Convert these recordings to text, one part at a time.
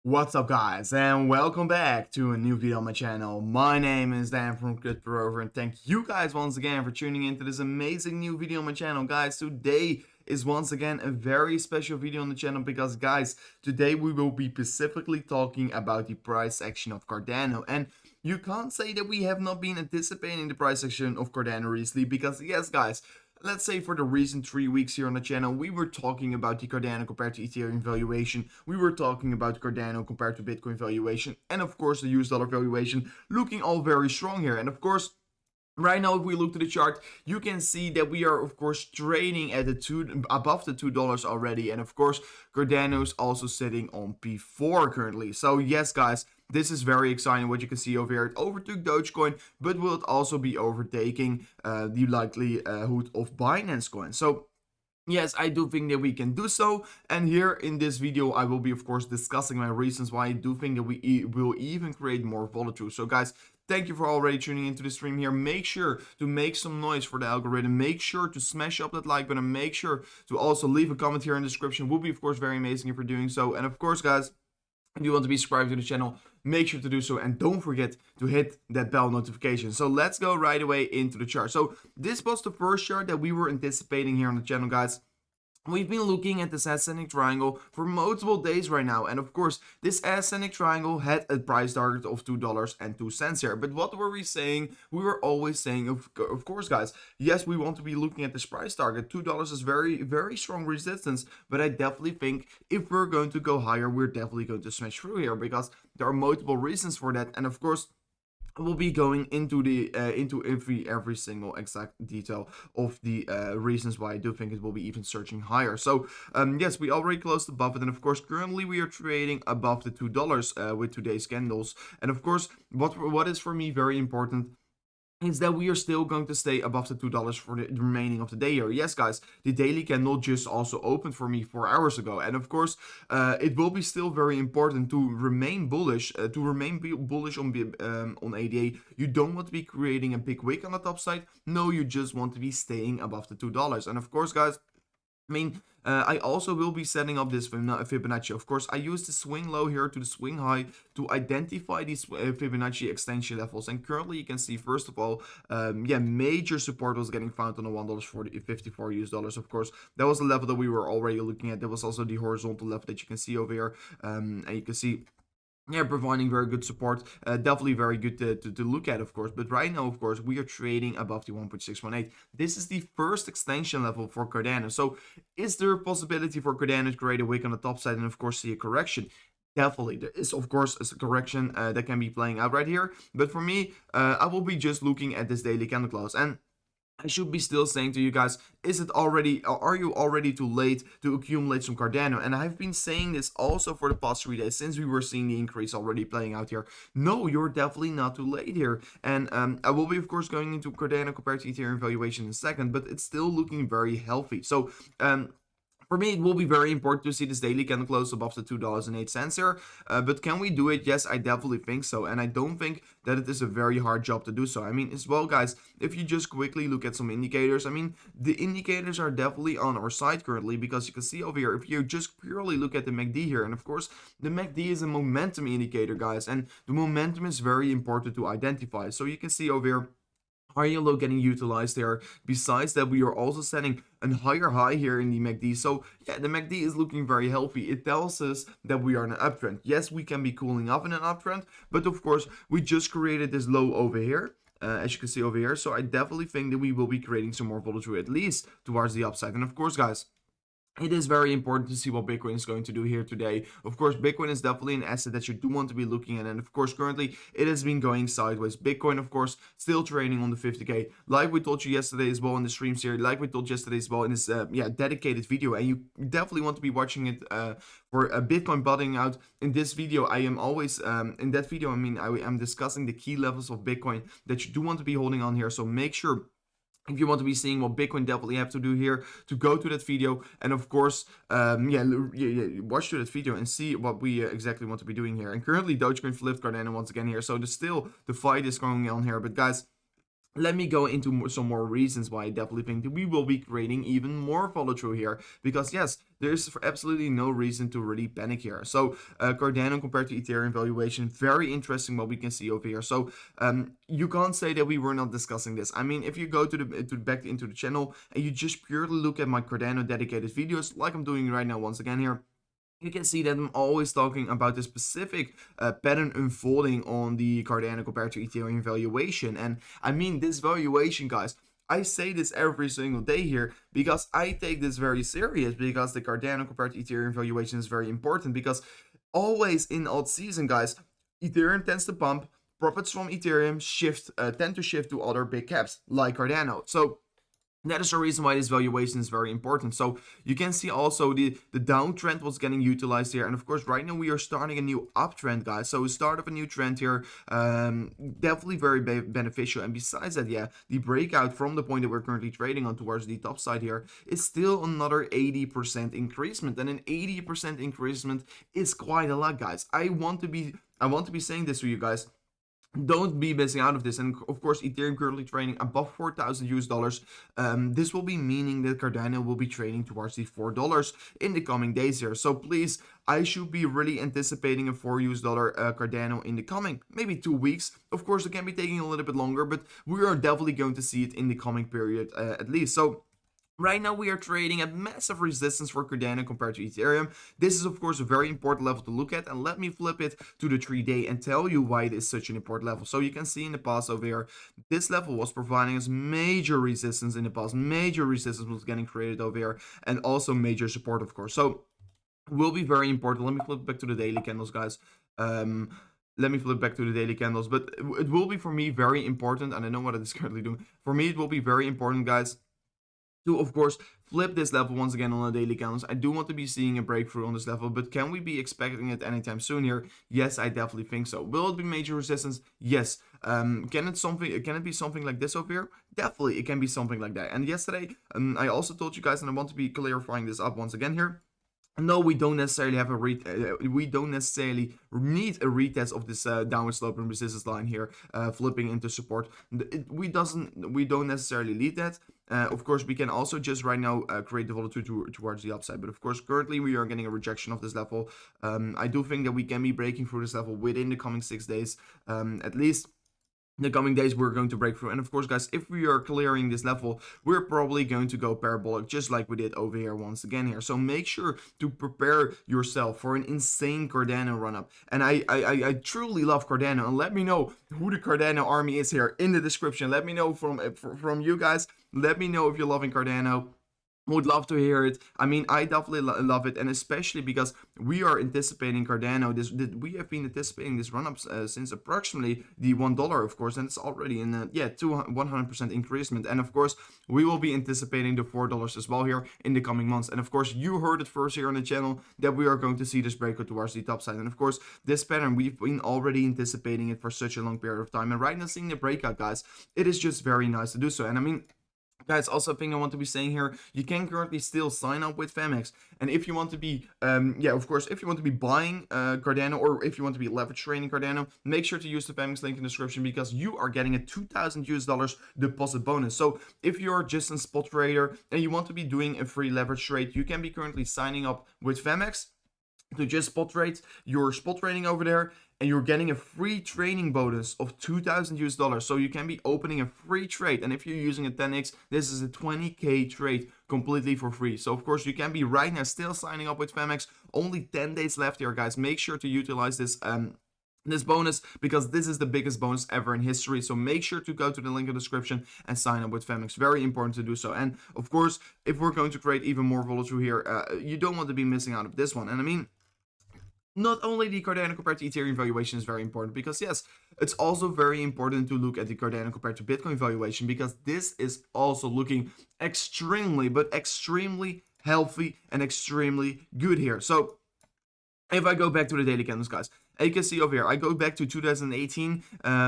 What's up guys, and welcome back to a new video on my channel. My name is Dan from Crypto, and thank you guys once again for tuning into this amazing new video on my channel. Guys, today is once again a very special video on the channel because guys, today we will be specifically talking about the price action of Cardano. And you can't say that we have not been anticipating the price action of Cardano recently, because yes guys, let's say for the recent 3 weeks here on the channel, we were talking about the Cardano compared to Ethereum valuation. We were talking about Cardano compared to Bitcoin valuation. And of course, the US dollar valuation looking all very strong here. And of course, right now, if we look to the chart, you can see that we are, of course, trading at above the $2 already. And of course, Cardano is also sitting on P4 currently. So yes, guys, this is very exciting. What you can see over here, it overtook Dogecoin, but will it also be overtaking the likelihood of Binance Coin? So yes, I do think that we can do so, and here in this video I will be of course discussing my reasons why I do think that we will even create more volatility. So guys, thank you for already tuning into the stream here. Make sure to make some noise for the algorithm. Make sure to smash up that like button. Make sure to also leave a comment here in the description. Would be of course very amazing if you're doing so. And of course guys, if you want to be subscribed to the channel, make sure to do so, and don't forget to hit that bell notification. So let's go right away into the chart. So this was the first chart that we were anticipating here on the channel, guys. We've been looking at this ascending triangle for multiple days right now, and of course this ascending triangle had a price target of $2.02 here. But what were we saying? We were always saying, of course guys, yes, we want to be looking at this price target. $2 is very strong resistance, but I definitely think if we're going to go higher, we're definitely going to smash through here, because there are multiple reasons for that. And of course, we'll be going into the into every single exact detail of the reasons why I do think it will be even searching higher. So yes, we already closed above it, and of course currently we are trading above the $2 with today's candles. And of course, what is for me very important is that we are still going to stay above the $2 for the remaining of the day here. Yes, guys, the daily candle just also opened for me 4 hours ago. And of course, it will be still very important to remain bullish, bullish on ADA. You don't want to be creating a big wick on the top side. No, you just want to be staying above the $2. And of course, guys, I mean, I also will be setting up this Fibonacci. Of course, I use the swing low here to the swing high to identify these Fibonacci extension levels. And currently, you can see, first of all, yeah, major support was getting found on the $1.54 US dollars. Of course, that was the level that we were already looking at. There was also the horizontal level that you can see over here. And you can see, yeah, providing very good support. Definitely very good to look at, of course. But right now, of course, we are trading above the 1.618. This is the first extension level for Cardano. So is there a possibility for Cardano to create a wick on the top side and, of course, see a correction? Definitely, there is of course a correction that can be playing out right here. But for me, I will be just looking at this daily candle close. And I should be still saying to you guys, are you already too late to accumulate some Cardano? And I've been saying this also for the past 3 days since we were seeing the increase already playing out here. No, you're definitely not too late here. And I will be, of course, going into Cardano compared to Ethereum valuation in a second, but it's still looking very healthy. So, for me, it will be very important to see this daily candle close above the $2.08 here. But can we do it? Yes, I definitely think so. And I don't think that it is a very hard job to do so. I mean, as well, guys, if you just quickly look at some indicators, I mean, the indicators are definitely on our side currently, because you can see over here, if you just purely look at the MACD here, and of course, the MACD is a momentum indicator, guys, and the momentum is very important to identify. So you can see over here, higher low getting utilized there. Besides that, we are also setting a higher high here in the MACD. So yeah, the MACD is looking very healthy. It tells us that we are in an uptrend. Yes, we can be cooling off in an uptrend, but of course we just created this low over here, as you can see over here. So I definitely think that we will be creating some more volatility, at least towards the upside. And of course, guys, it is very important to see what Bitcoin is going to do here today. Of course, Bitcoin is definitely an asset that you do want to be looking at. And of course, currently it has been going sideways. Bitcoin, of course, still trading on the 50K. Like we told you yesterday as well in the streams here. Like we told yesterday as well in this dedicated video. And you definitely want to be watching it for Bitcoin bottoming out. In this video, I am always, in that video, I mean, I am discussing the key levels of Bitcoin that you do want to be holding on here. So make sure, if you want to be seeing what Bitcoin definitely have to do here, to go to that video, and of course, watch to that video and see what we exactly want to be doing here. And currently, Dogecoin flipped Cardano once again here, so there's still the fight is going on here. But guys, let me go into some more reasons why I definitely think that we will be creating even more follow through here. Because yes, there's absolutely no reason to really panic here. So Cardano compared to Ethereum valuation, very interesting what we can see over here. So you can't say that we were not discussing this. I mean, if you go to the back into the channel and you just purely look at my Cardano dedicated videos, like I'm doing right now once again here, you can see that I'm always talking about the specific pattern unfolding on the Cardano compared to Ethereum valuation. And I mean, this valuation, guys, I say this every single day here because I take this very serious, because the Cardano compared to Ethereum valuation is very important, because always in alt season, guys, Ethereum tends to pump, profits from Ethereum tend to shift to other big caps like Cardano. So that is the reason why this valuation is very important. So you can see also the downtrend was getting utilized here, and of course right now we are starting a new uptrend, guys. So start of a new trend here, definitely very beneficial. And besides that, yeah, the breakout from the point that we're currently trading on towards the top side here is still another 80% increasement, and an 80% increasement is quite a lot, guys. I want to be saying this to you guys. Don't be missing out of this. And of course, Ethereum currently trading above 4,000 US dollars. This will be meaning that Cardano will be trading towards the $4 in the coming days here. So please, I should be really anticipating a $4 US Cardano in the coming maybe 2 weeks. Of course, it can be taking a little bit longer, but we are definitely going to see it in the coming period at least. So right now we are trading at massive resistance for Cardano compared to Ethereum. This is of course a very important level to look at, and let me flip it to the 3-day and tell you why it is such an important level. So you can see in the past over here, this level was providing us major resistance in the past. Major resistance was getting created over here, and also major support, of course. So will be very important. Let me flip back to the daily candles, guys. Let me flip back to the daily candles, but it will be for me very important, and I know what it is currently doing. For me, it will be very important, guys, to of course flip this level once again on the daily candles. I do want to be seeing a breakthrough on this level, but can we be expecting it anytime soon here? Yes, I definitely think so. Will it be major resistance? Yes. Can it be something like this over here? Definitely, it can be something like that. And yesterday, I also told you guys, and I want to be clarifying this up once again here. No, we don't necessarily have we don't necessarily need a retest of this downward sloping resistance line here, flipping into support. We don't necessarily need that. Of course, we can also just right now create the volatility towards the upside. But of course, currently we are getting a rejection of this level. I do think that we can be breaking through this level within the coming 6 days, at least. In the coming days we're going to break through. And of course, guys, if we are clearing this level, we're probably going to go parabolic, just like we did over here once again here. So make sure to prepare yourself for an insane Cardano run up. And I truly love Cardano, and let me know who the Cardano army is here in the description. Let me know from you guys. Let me know if you're loving Cardano. Would love to hear it. I mean, I definitely love it, and especially because we are anticipating Cardano. We have been anticipating this run up since approximately the $1, of course, and it's already in 100% increasement. And of course, we will be anticipating the $4 as well here in the coming months. And of course, you heard it first here on the channel that we are going to see this breakout towards the top side. And of course, this pattern, we've been already anticipating it for such a long period of time. And right now, seeing the breakout, guys, it is just very nice to do so. And I mean, guys, also a thing I want to be saying here, you can currently still sign up with Femex. And if you want to be, of course, if you want to be buying Cardano, or if you want to be leverage trading Cardano, make sure to use the Femex link in the description, because you are getting a 2,000 US dollars deposit bonus. So if you're just a spot trader and you want to be doing a free leverage trade, you can be currently signing up with Femex to just spot trade. You're spot trading over there, and you're getting a free trading bonus of 2,000 US dollars. So you can be opening a free trade. And if you're using a 10x, this is a 20k trade completely for free. So of course, you can be right now still signing up with Femex. Only 10 days left here, guys. Make sure to utilize this bonus, because this is the biggest bonus ever in history. So make sure to go to the link in the description and sign up with Femex. Very important to do so. And of course, if we're going to create even more volatility here, you don't want to be missing out of this one. And I mean, not only the Cardano compared to Ethereum valuation is very important, because yes, it's also very important to look at the Cardano compared to Bitcoin valuation, because this is also looking extremely, but extremely healthy and extremely good here. So if I go back to the daily candles, guys, you can see over here, I go back to 2018,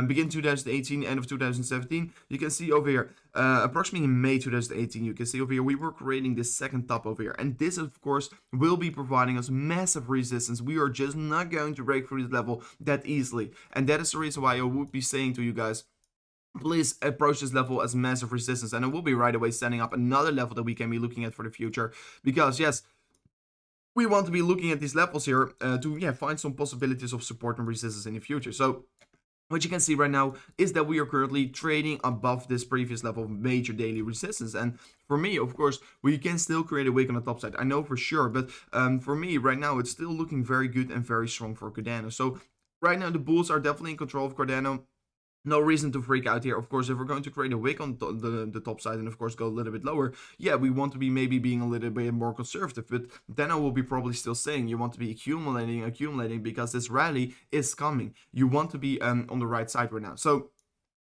begin 2018, end of 2017. You can see over here, approximately in May 2018, you can see over here, we were creating this second top over here. And this, of course, will be providing us massive resistance. We are just not going to break through this level that easily. And that is the reason why I would be saying to you guys, please approach this level as massive resistance, and it will be right away setting up another level that we can be looking at for the future, because yes, we want to be looking at these levels here to find some possibilities of support and resistance in the future. So what you can see right now is that we are currently trading above this previous level of major daily resistance. And for me, of course, we can still create a wick on the top side. I know for sure, but for me right now, it's still looking very good and very strong for Cardano. So right now, the bulls are definitely in control of Cardano. No reason to freak out here. Of course, if we're going to create a wick on the top side and of course go a little bit lower, yeah, we want to be maybe being a little bit more conservative. But then I will be probably still saying you want to be accumulating because this rally is coming. You want to be on the right side right now. So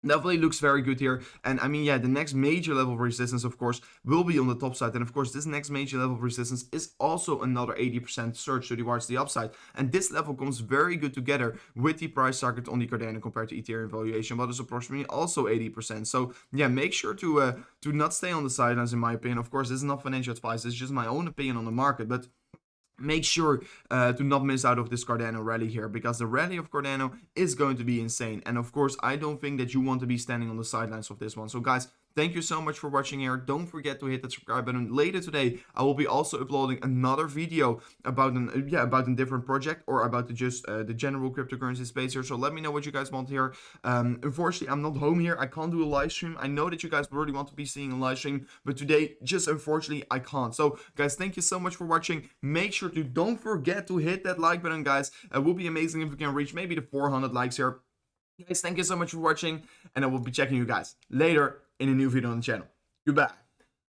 definitely looks very good here. And I mean, yeah, the next major level of resistance, of course, will be on the top side. And of course, this next major level of resistance is also another 80% surge towards the upside. And this level comes very good together with the price target on the Cardano compared to Ethereum valuation, but is approximately also 80%. So yeah, make sure to not stay on the sidelines, in my opinion. Of course, this is not financial advice. It's just my own opinion on the market, but make sure to not miss out of this Cardano rally here, because the rally of Cardano is going to be insane. And of course, I don't think that you want to be standing on the sidelines of this one. So guys, thank you so much for watching here. Don't forget to hit that subscribe button. Later today, I will be also uploading another video about about a different project, or about the general cryptocurrency space here. So let me know what you guys want here. Unfortunately, I'm not home here. I can't do a live stream. I know that you guys really want to be seeing a live stream, but today, just unfortunately, I can't. So guys, thank you so much for watching. Make sure to don't forget to hit that like button, guys. It will be amazing if we can reach maybe the 400 likes here. Guys, thank you so much for watching, and I will be checking you guys later in a new video on the channel. Goodbye.